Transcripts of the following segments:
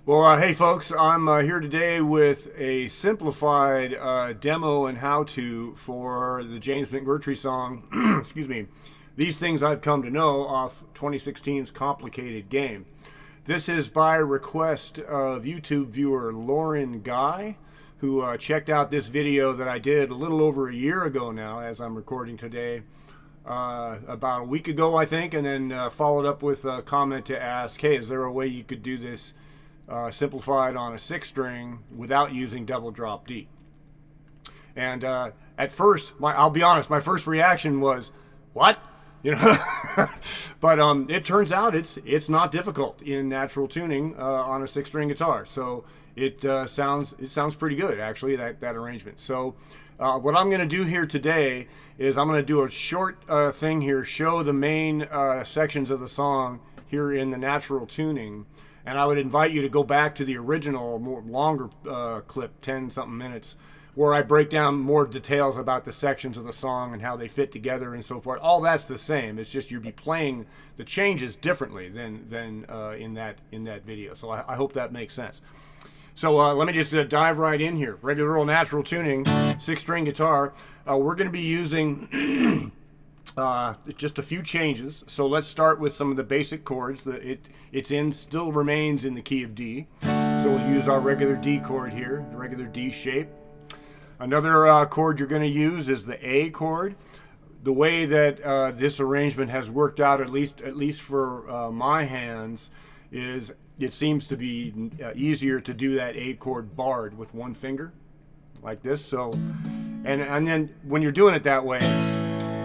Well, hey folks, I'm here today with a simplified demo and how-to for the James McMurtry song, excuse me, These Things I've Come to Know off 2016's Complicated Game. This is by request of YouTube viewer Lorin Guy, who checked out this video that I did a little over a year ago now, as I'm recording today, about a week ago, I think, and then followed up with a comment to ask, hey, is there a way you could do this simplified on a 6-string without using double drop D? And at first, I'll be honest, my first reaction was, what? But it turns out it's not difficult in natural tuning on a 6-string guitar. So it sounds pretty good, actually, that arrangement. So what I'm going to do here today is I'm going to do a short thing here, show the main sections of the song here in the natural tuning. And I would invite you to go back to the original, more longer clip, 10-something minutes, where I break down more details about the sections of the song and how they fit together and so forth. All that's the same. It's just you'll be playing the changes differently than in that video. So I hope that makes sense. So let me just dive right in here. Regular old natural tuning, 6-string guitar. We're going to be using just a few changes. So let's start with some of the basic chords. Still remains in the key of D. So we'll use our regular D chord here, the regular D shape. Another chord you're going to use is the A chord. The way that this arrangement has worked out, at least for my hands, is it seems to be easier to do that A chord barred with one finger, like this. So, and then when you're doing it that way,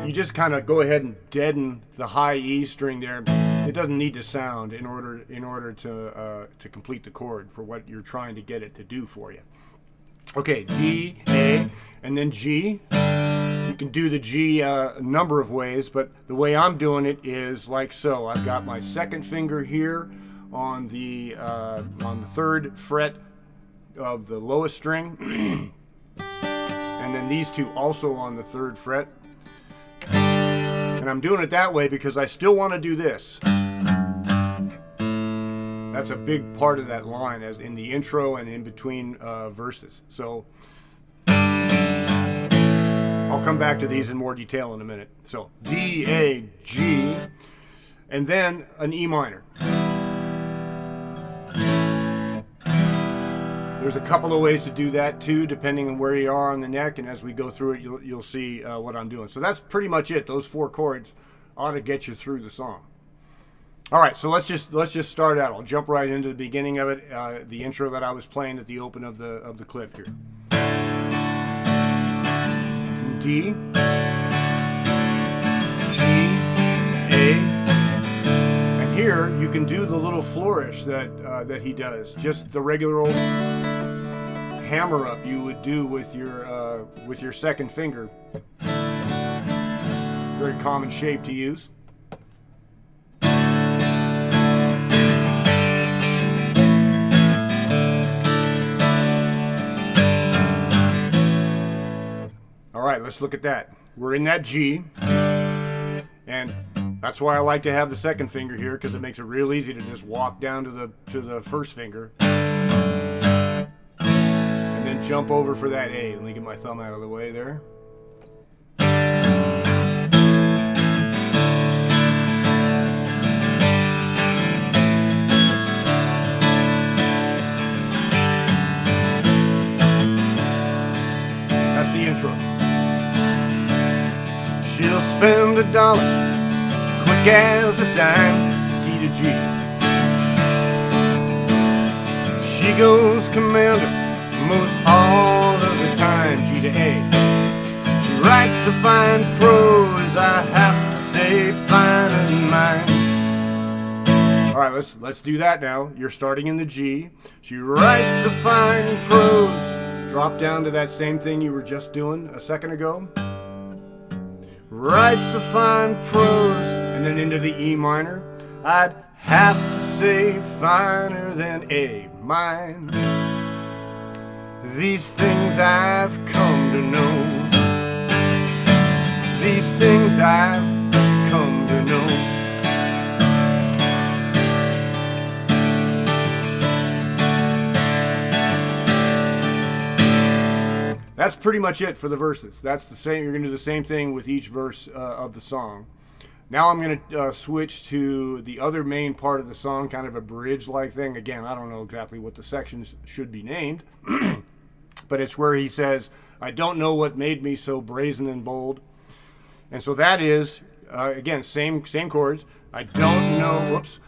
you just kind of go ahead and deaden the high E string there. It doesn't need to sound in order to complete the chord for what you're trying to get it to do for you. Okay, D, A, and then G. You can do the G a number of ways, but the way I'm doing it is like so. I've got my second finger here on the 3rd fret of the lowest string, and then these two also on the 3rd fret. And I'm doing it that way because I still want to do this. That's a big part of that line, as in the intro and in between verses. So I'll come back to these in more detail in a minute. So D, A, G, and then an E minor. There's a couple of ways to do that too, depending on where you are on the neck, and as we go through it, you'll see what I'm doing. So that's pretty much it. Those 4 chords ought to get you through the song. All right, so let's just start out. I'll jump right into the beginning of it, the intro that I was playing at the open of the clip here. D, G, A. Here you can do the little flourish that he does, just the regular old hammer up you would do with your second finger. Very common shape to use. All right, let's look at that. We're in that G, and that's why I like to have the second finger here, because it makes it real easy to just walk down to the first finger and then jump over for that A. Let me get my thumb out of the way there. That's the intro. She'll spend $1 quick as a dime, D to G. She goes commander most all of the time, G to A. She writes a fine prose, I have to say, finer than mine. All right, let's do that now. You're starting in the G. She writes a fine prose. Drop down to that same thing you were just doing a second ago. Writes a fine prose, and then into the E minor. I'd have to say finer than A mine. These things I've come to know. These things I've come to know. pretty much it for the verses. That's the same. You're going to do the same thing with each verse of the song. Now I'm going to switch to the other main part of the song, kind of a bridge-like thing. Again, I don't know exactly what the sections should be named, but it's where he says, I don't know what made me so brazen and bold. And so that is, again, same chords. I don't know what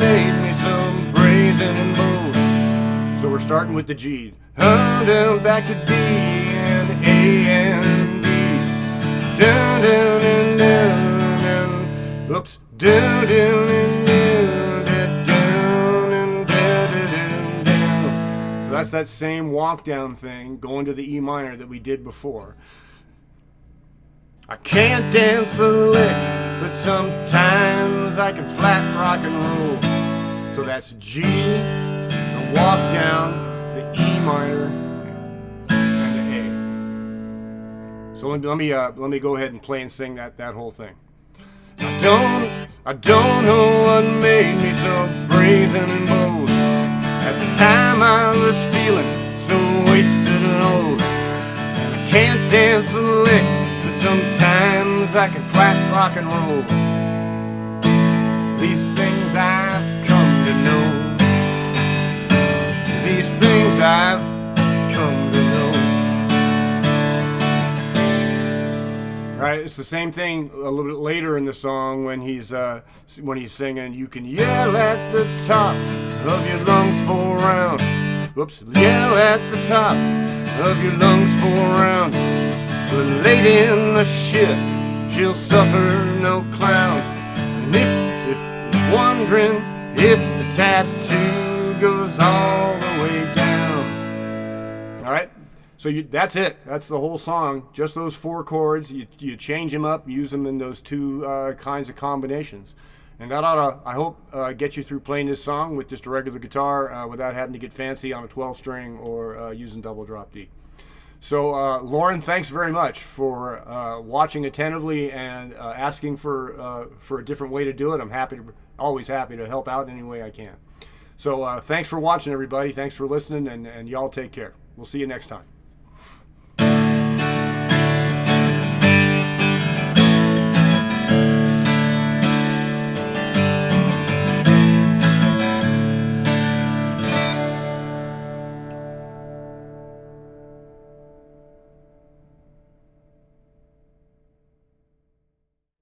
made me so brazen and bold. So we're starting with the G. Down, back to D and A and B. Down, down, and down, and oops. Down, down, and down, down, and down, down. So that's that same walk down thing going to the E minor that we did before. I can't dance a lick, but sometimes I can flat rock and roll. So that's G, and walk down the E minor and the A. So let me go ahead and play and sing that whole thing. I don't know what made me so brazen and bold. At the time I was feeling so wasted and old. And I can't dance a lick, but sometimes I can flat rock and roll. These things I've come to know. These things I've come to know. All right, it's the same thing a little bit later in the song when he's singing. You can yell at the top of your lungs for a round. Whoops, yell at the top of your lungs for a round. But late in the shift, she'll suffer no clowns. And if you're wondering if the tattoo goes all the way down. All right, so that's it. That's the whole song. Just those 4 chords. You change them up, use them in those 2 kinds of combinations. And that ought to, I hope, get you through playing this song with just a regular guitar without having to get fancy on a 12-string or using double drop D. So, Lorin, thanks very much for watching attentively and asking for a different way to do it. I'm always happy to help out in any way I can. So, thanks for watching, everybody. Thanks for listening, and y'all take care. We'll see you next time.